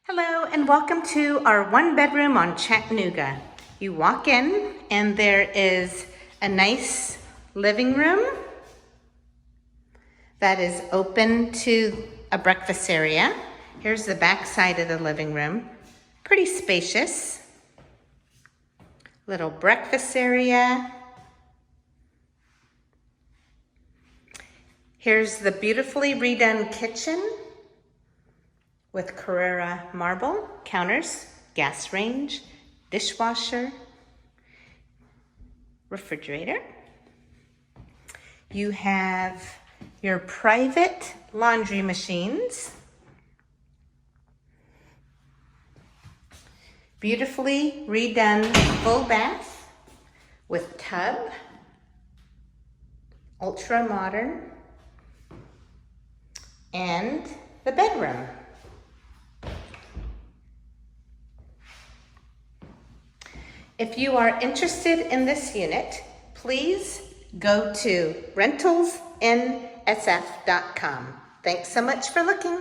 Hello and welcome to our one bedroom on Chattanooga. You walk in and there is a nice living room that is open to a breakfast area. Here's the back side of the living room. Pretty spacious. Little breakfast area. Here's the beautifully redone kitchen with Carrara marble, counters, gas range, dishwasher, refrigerator. You have your private laundry machines. Beautifully redone full bath with tub, ultra modern, and the bedroom. If you are interested in this unit, please go to rentalsnsf.com. Thanks so much for looking.